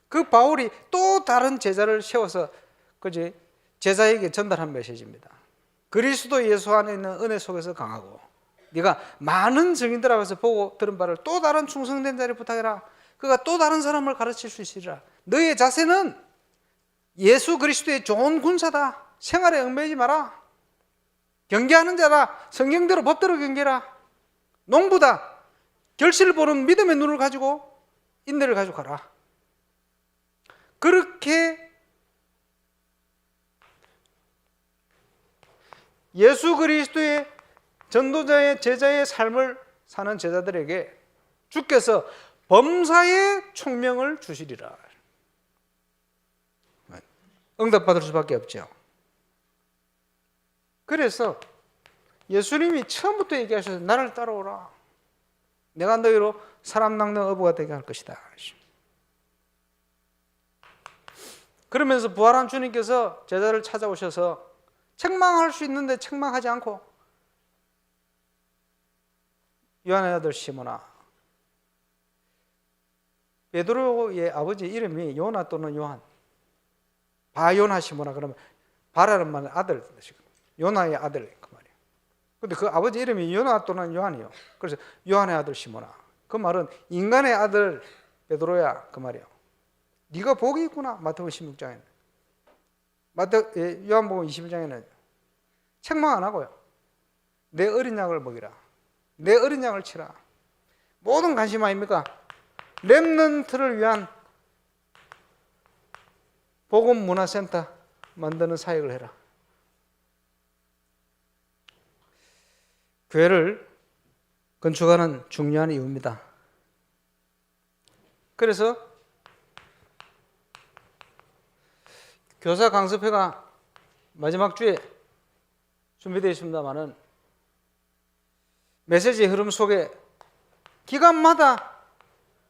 그 바울이 또 다른 제자를 세워서 제자에게 전달한 메시지입니다. 그리스도 예수 안에 있는 은혜 속에서 강하고 네가 많은 증인들 앞에서 보고 들은 바를 또 다른 충성된 자를 부탁해라. 그가 또 다른 사람을 가르칠 수 있으리라. 너의 자세는 예수 그리스도의 좋은 군사다. 생활에 얽매이지 마라. 경계하는 자라. 성경대로 법대로 경계라. 농부다. 결실을 보는 믿음의 눈을 가지고 인내를 가지고 가라. 그렇게 예수 그리스도의 전도자의 제자의 삶을 사는 제자들에게 주께서 범사의 총명을 주시리라. 응답받을 수밖에 없죠. 그래서 예수님이 처음부터 얘기하셔서 나를 따라오라. 내가 너희로 사람 낚는 어부가 되게 할 것이다. 그러면서 부활한 주님께서 제자를 찾아오셔서 책망할 수 있는데 책망하지 않고 요한의 아들 시몬아, 베드로의 아버지 이름이 요나 또는 요한, 바요나 시몬아. 그러면 바라는 말은 아들 뜻이거든요. 요나의 아들 그 말이에요. 근데 그 아버지 이름이 요나 또는 요한이요. 그래서 요한의 아들 시몬아. 그 말은 인간의 아들 베드로야 그 말이에요. 네가 복이 있구나. 마태복음 16장에는 요한복음 21장에는 책망 안 하고요. 내 어린 양을 먹이라. 내 어린 양을 치라. 모든 관심 아닙니까? 렘넌트를 위한 복음 문화센터 만드는 사역을 해라. 교회를 건축하는 중요한 이유입니다. 그래서 교사 강습회가 마지막 주에 준비되어 있습니다만은 메시지의 흐름 속에 기간마다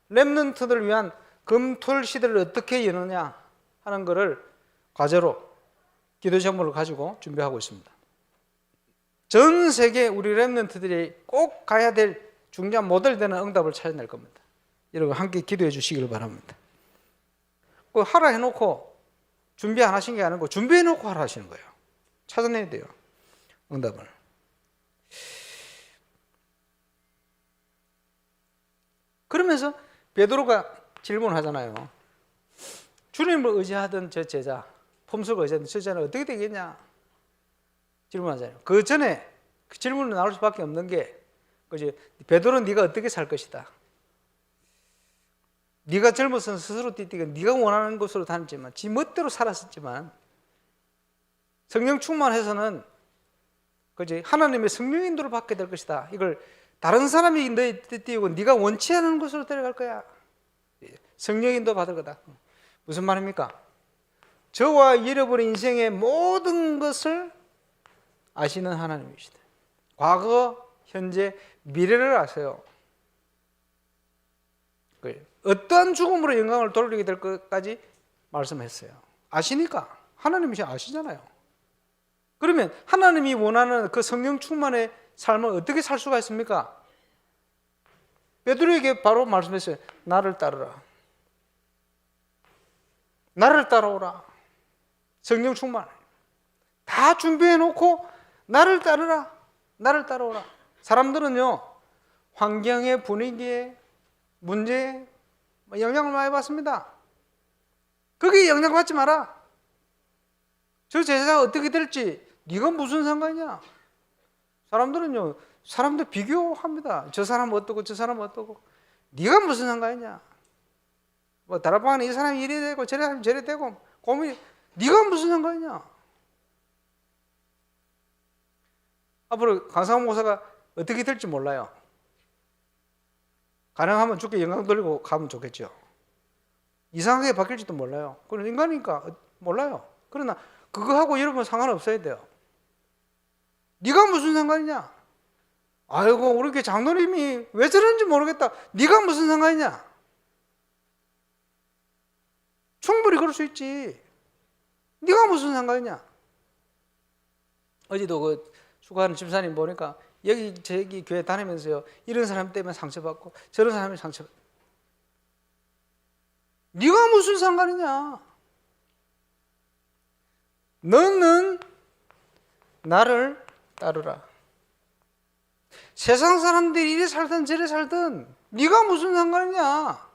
렘넌트들을 위한 금토일 시대를 어떻게 여느냐 하는 것을 과제로 기도 제목을 가지고 준비하고 있습니다. 전 세계 우리 렘넌트들이 꼭 가야 될 중요한 모델 되는 응답을 찾아낼 겁니다. 여러분 함께 기도해 주시기를 바랍니다. 꼭 하라 해놓고 준비 안 하신 게 아니고 준비해 놓고 하라 하시는 거예요. 찾아내야 돼요. 응답을. 그러면서 베드로가 질문하잖아요. 주님을 의지하던 저 제자, 폼석을 의지하던 저 제자는 어떻게 되겠냐? 질문하잖아요. 그 전에 그 질문이 나올 수밖에 없는 게 베드로는 네가 어떻게 살 것이다. 네가 젊어서 스스로 뛰뛰고 네가 원하는 곳으로 다녔지만 지 멋대로 살았었지만 성령 충만해서는 하나님의 성령 인도를 받게 될 것이다. 이걸 다른 사람이 너희 띄우고 네가 원치 않은 곳으로 데려갈 거야. 성령 인도 받을 거다. 무슨 말입니까? 저와 잃어버린 인생의 모든 것을 아시는 하나님이시다. 과거, 현재, 미래를 아세요. 어떠한 죽음으로 영광을 돌리게 될 것까지 말씀했어요. 아시니까 하나님이 아시잖아요. 그러면 하나님이 원하는 그 성령 충만의 삶을 어떻게 살 수가 있습니까? 베드로에게 바로 말씀했어요. 나를 따르라. 나를 따라오라. 성령 충만. 다 준비해 놓고 나를 따르라. 나를 따라오라. 사람들은요, 환경의 분위기에 문제에 영향을 많이 받습니다. 거기에 영향받지 마라. 저 제자가 어떻게 될지 네가 무슨 상관이냐. 사람들은요, 사람들 비교합니다. 저 사람 어떠고 저 사람 어떠고. 네가 무슨 상관이냐. 뭐 다락방은 이 사람이 이래 되고 저래 하면 저래 되고 고민이 네가 무슨 상관이냐? 앞으로 강상훈 목사가 어떻게 될지 몰라요. 가능하면 주께 영광 돌리고 가면 좋겠죠. 이상하게 바뀔지도 몰라요. 그건 인간이니까 몰라요. 그러나 그거하고 여러분 상관없어야 돼요. 네가 무슨 상관이냐? 아이고 우리 교회 장로님이 왜 저런지 모르겠다. 네가 무슨 상관이냐? 충분히 그럴 수 있지. 네가 무슨 상관이냐? 어제도 그 수고하는 집사님 보니까 여기 저기 교회 다니면서요 이런 사람 때문에 상처받고 저런 사람이 상처받고 네가 무슨 상관이냐? 너는 나를 따르라. 세상 사람들이 이래 살든 저래 살든 네가 무슨 상관이냐?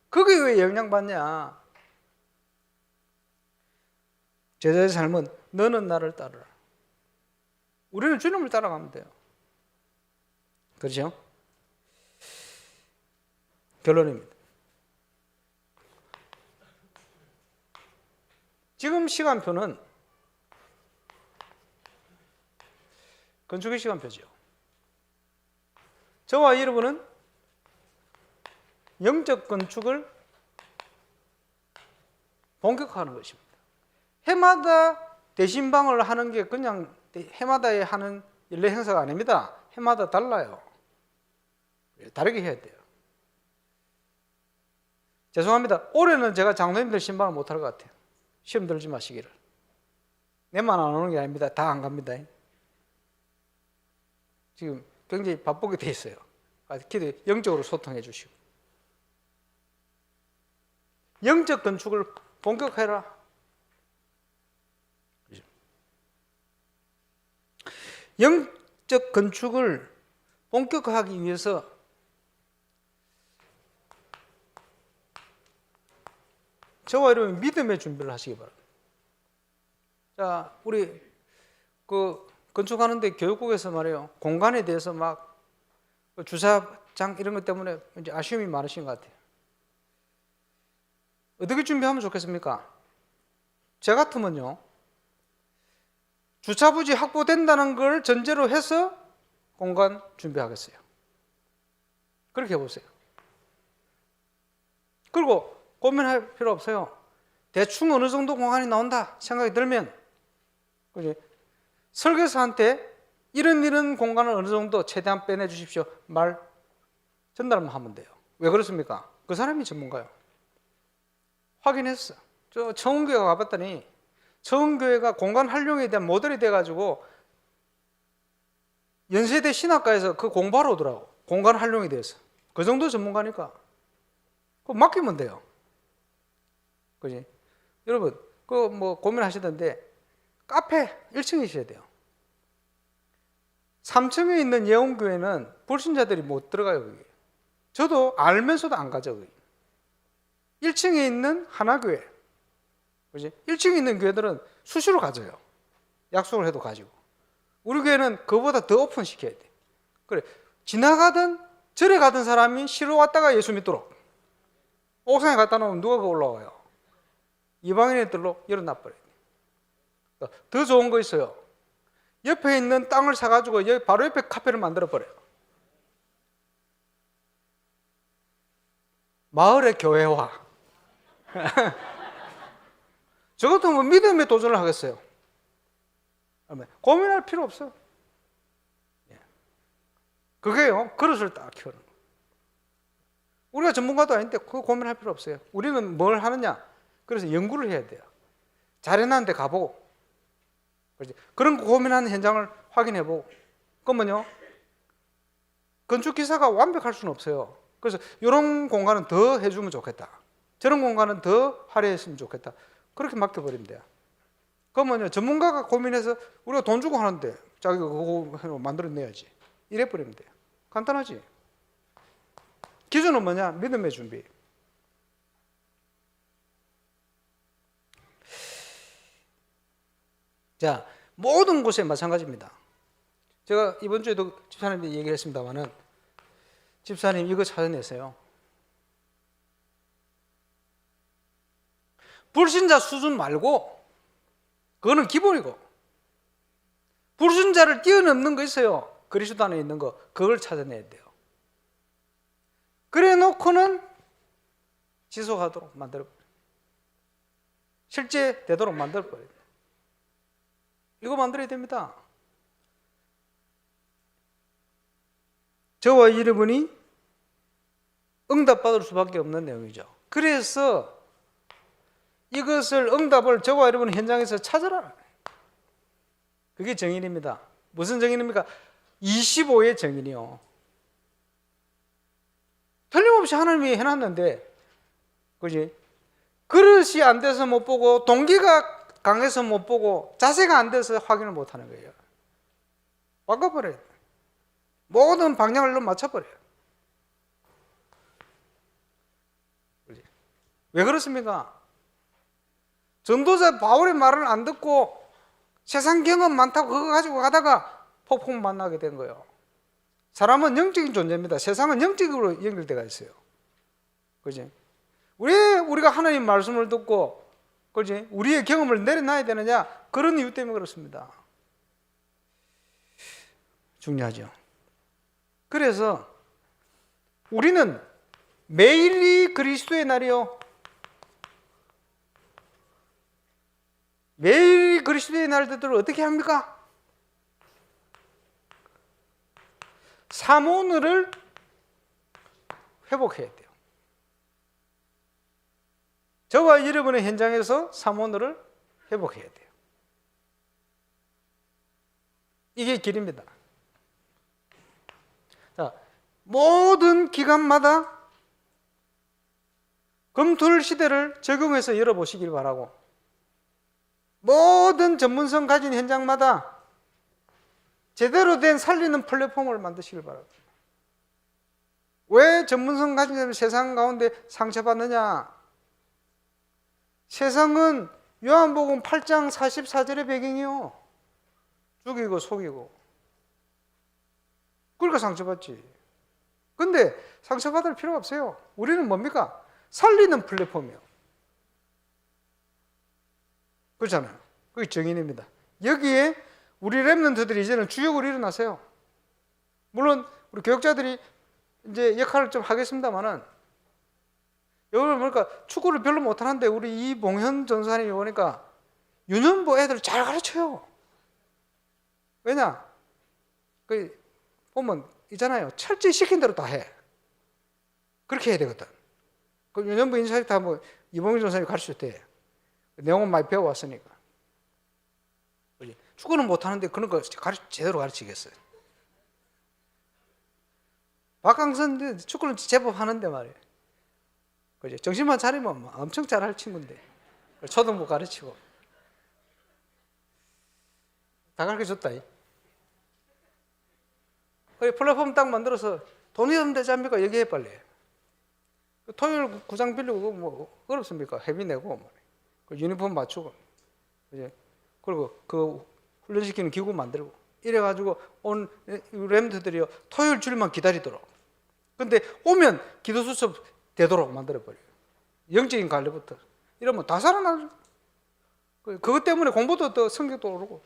그게 왜 영향받냐? 제자의 삶은 너는 나를 따르라. 우리는 주님을 따라가면 돼요. 그렇죠? 결론입니다. 지금 시간표는 건축의 시간표죠. 저와 여러분은 영적 건축을 본격화하는 것입니다. 해마다 대신방을 하는 게 그냥 해마다에 하는 연례 행사가 아닙니다. 해마다 달라요. 다르게 해야 돼요. 죄송합니다. 올해는 제가 장로님들 신방을 못할 것 같아요. 시험 들지 마시기를. 내만 안 오는 게 아닙니다. 다 안 갑니다. 지금 굉장히 바쁘게 돼 있어요. 기도 영적으로 소통해 주시고. 영적 건축을 본격화해라. 영적 건축을 본격화하기 위해서 저와 여러분 믿음의 준비를 하시기 바랍니다. 자, 우리 그 건축하는데 교육국에서 말이에요. 공간에 대해서 막 주차장 이런 것 때문에 이제 아쉬움이 많으신 것 같아요. 어떻게 준비하면 좋겠습니까? 저 같으면요. 주차부지 확보된다는 걸 전제로 해서 공간 준비하겠어요. 그렇게 해보세요. 그리고 고민할 필요 없어요. 대충 어느 정도 공간이 나온다 생각이 들면 그지? 설계사한테 이런 공간을 어느 정도 최대한 빼내 주십시오. 말 전달만 하면 돼요. 왜 그렇습니까? 그 사람이 전문가요. 확인했어. 저 청운교회 가봤더니 청운교회가 공간 활용에 대한 모델이 돼가지고 연세대 신학과에서 그 공부하러 오더라고. 공간 활용에 대해서. 그 정도 전문가니까. 그거 맡기면 돼요. 그지? 여러분, 그거 뭐 고민하시던데 카페 1층이셔야 돼요. 3층에 있는 예원교회는 불신자들이 못 들어가요, 거기. 저도 알면서도 안 가죠, 거기. 1층에 있는 하나교회. 그지? 1층에 있는 교회들은 수시로 가져요. 약속을 해도 가지고. 우리 교회는 그보다 더 오픈 시켜야 돼. 그래. 지나가던, 절에 가던 사람이 시로 왔다가 예수 믿도록. 옥상에 갖다 놓으면 누가 올라와요? 이방인들로 열어놔버려요. 더 좋은 거 있어요. 옆에 있는 땅을 사가지고 여기 바로 옆에 카페를 만들어버려요. 마을의 교회화. 저 같으면 믿음의 도전을 하겠어요. 고민할 필요 없어요. 그게요, 그릇을 딱 키우는 거예요. 우리가 전문가도 아닌데 그거 고민할 필요 없어요. 우리는 뭘 하느냐? 그래서 연구를 해야 돼요. 잘해놨는 데 가보고. 그런 거 고민하는 현장을 확인해보고. 그러면요, 건축기사가 완벽할 수는 없어요. 그래서 이런 공간은 더 해주면 좋겠다. 저런 공간은 더 화려했으면 좋겠다. 그렇게 맡겨버리면 돼요. 그러면요, 전문가가 고민해서 우리가 돈 주고 하는데 자기가 그거 만들어내야지. 이래버리면 돼요. 간단하지? 기준은 뭐냐? 믿음의 준비. 자, 모든 곳에 마찬가지입니다. 제가 이번 주에도 집사님한테 얘기했습니다만은 집사님 이거 찾아내세요. 불신자 수준 말고 그거는 기본이고, 불신자를 뛰어넘는 거 있어요. 그리스도 안에 있는 거, 그걸 찾아내야 돼요. 그래 놓고는 지속하도록 만들어버려요. 실제 되도록 만들어버려요. 이거 만들어야 됩니다. 저와 여러분이 응답받을 수밖에 없는 내용이죠. 그래서 이것을 응답을 저와 여러분 현장에서 찾으라. 그게 정인입니다. 무슨 정인입니까? 25의 정인이요. 틀림없이 하나님이 해놨는데, 그지? 그릇이 안 돼서 못 보고, 동기가 강해서 못 보고, 자세가 안 돼서 확인을 못 하는 거예요. 바꿔버려요. 모든 방향을 맞춰버려요. 그지? 왜 그렇습니까? 전도자 바울의 말을 안 듣고 세상 경험 많다고 그거 가지고 가다가 폭풍 만나게 된 거예요. 사람은 영적인 존재입니다. 세상은 영적으로 연결되어 있어요. 그지? 왜 우리가 하나님 말씀을 듣고, 그지? 우리의 경험을 내려놔야 되느냐? 그런 이유 때문에 그렇습니다. 중요하죠. 그래서 우리는 매일이 그리스도의 날이요. 매일 그리스도의 날 되도록 어떻게 합니까? 사모늘을 회복해야 돼요. 저와 여러분의 현장에서 사모늘을 회복해야 돼요. 이게 길입니다. 자, 모든 기관마다 검토를 시대를 적용해서 열어보시길 바라고, 모든 전문성 가진 현장마다 제대로 된 살리는 플랫폼을 만드시길 바랍니다. 왜 전문성 가진 사람이 세상 가운데 상처받느냐? 세상은 요한복음 8장 44절의 배경이요. 죽이고 속이고. 그러니까 상처받지. 근데 상처받을 필요가 없어요. 우리는 뭡니까? 살리는 플랫폼이요. 그렇잖아요. 그게 정인입니다. 여기에 우리 랩런트들이 이제는 주역으로 일어나세요. 물론 우리 교육자들이 이제 역할을 좀 하겠습니다만은, 여러분 보니까 축구를 별로 못하는데 우리 이봉현 전사님이 보니까 유년부 애들 잘 가르쳐요. 왜냐? 그 보면 있잖아요. 철저히 시킨 대로 다 해. 그렇게 해야 되거든. 그 유년부 인사할 때 한번 이봉현 전사님이 가르칠 때 내용은 많이 배워왔으니까. 축구는 못하는데 그런 거 제대로 가르치겠어요. 박강선 축구는 제법 하는데 말이에요. 그죠? 정신만 차리면 엄청 잘할 친구인데. 초등부 가르치고. 다 가르쳐줬다. 그래, 플랫폼 딱 만들어서 돈이 없는데 되지 않습니까? 얘기해 빨리. 토요일 구장 빌리고 뭐 어렵습니까? 회비 내고 그 유니폼 맞추고, 그죠? 그리고 그 훈련시키는 기구 만들고 이래가지고 온 렘들이요 토요일 주일만 기다리도록. 근데 오면 기도 수첩 되도록 만들어버려요. 영적인 관리부터. 이러면 다 살아나죠. 그것 때문에 공부도 더 성격도 오르고.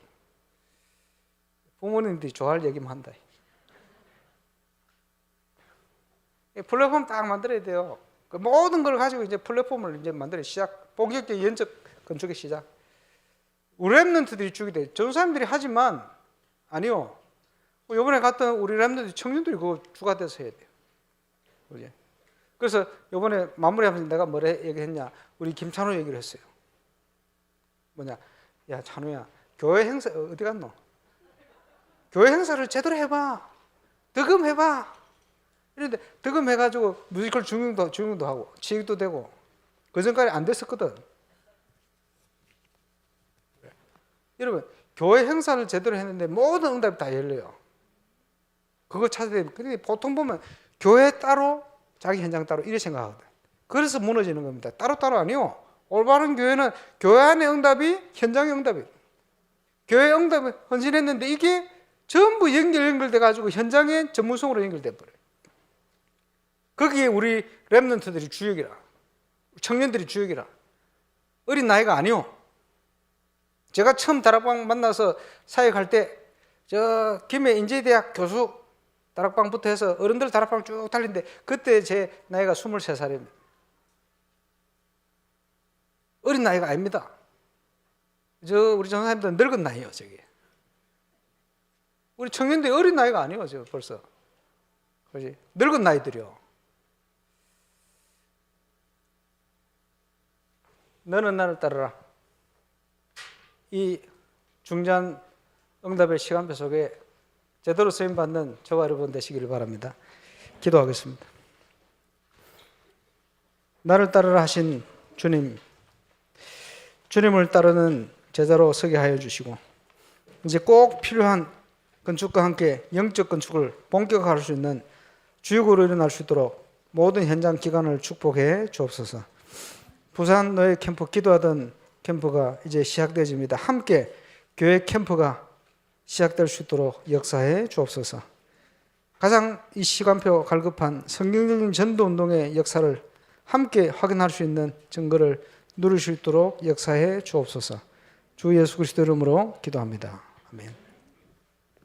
부모님들이 좋아할 얘기만 한다. 플랫폼 딱 만들어야 돼요. 그 모든 걸 가지고 이제 플랫폼을 이제 만들어 시작. 본격적인 연적 건축의 시작. 우리 랩런트들이 주게 돼. 전사님들이 하지만 아니요. 이번에 갔던 우리 랩런트 청년들이 그거 주가 돼서 해야 돼요. 그지? 그래서 이번에 마무리하면서 내가 뭐라 얘기했냐? 우리 김찬호 얘기를 했어요. 뭐냐? 야 찬호야, 교회 행사 어디 갔노? 교회 행사를 제대로 해봐. 득음해봐. 이런데 득음해가지고 뮤지컬 중용도 하고 취직도 되고 그 전까지 안 됐었거든. 여러분, 교회 행사를 제대로 했는데 모든 응답이 다 열려요. 그거 찾아야 됩니다. 근데 보통 보면 교회 따로 자기 현장 따로 이렇게 생각하거든. 그래서 무너지는 겁니다. 따로따로 아니요. 올바른 교회는 교회 안의 응답이 현장의 응답이에요. 교회 응답이 헌신했는데 이게 전부 연결돼 가지고 현장의 전문성으로 연결돼 버려요. 거기에 우리 랩런트들이 주역이라, 청년들이 주역이라. 어린 나이가 아니요. 제가 처음 다락방 만나서 사역할 때 저 김해인제대학 교수 다락방부터 해서 어른들 다락방 쭉 달리는데 그때 제 나이가 23살입니다. 어린 나이가 아닙니다. 우리 전사님들은 늙은 나이요, 저게. 우리 청년들이 어린 나이가 아니에요, 저 벌써. 그렇지? 늙은 나이들이요. 너는 나를 따르라. 이 중간 응답의 시간표 속에 제대로 쓰임 받는 저와 여러분 되시기를 바랍니다. 기도하겠습니다. 나를 따르라 하신 주님, 주님을 따르는 제자로 서게 하여 주시고 이제 꼭 필요한 건축과 함께 영적 건축을 본격화할 수 있는 주역으로 일어날 수 있도록 모든 현장 기관을 축복해 주옵소서. 부산 노예 캠프 기도하던 캠프가 이제 시작되집니다. 함께 교회 캠프가 시작될 수 있도록 역사해 주옵소서. 가장 이 시간표 갈급한 성경적인 전도운동의 역사를 함께 확인할 수 있는 증거를 누릴 수 있도록 역사해 주옵소서. 주 예수 그리스도 이름으로 기도합니다. 아멘.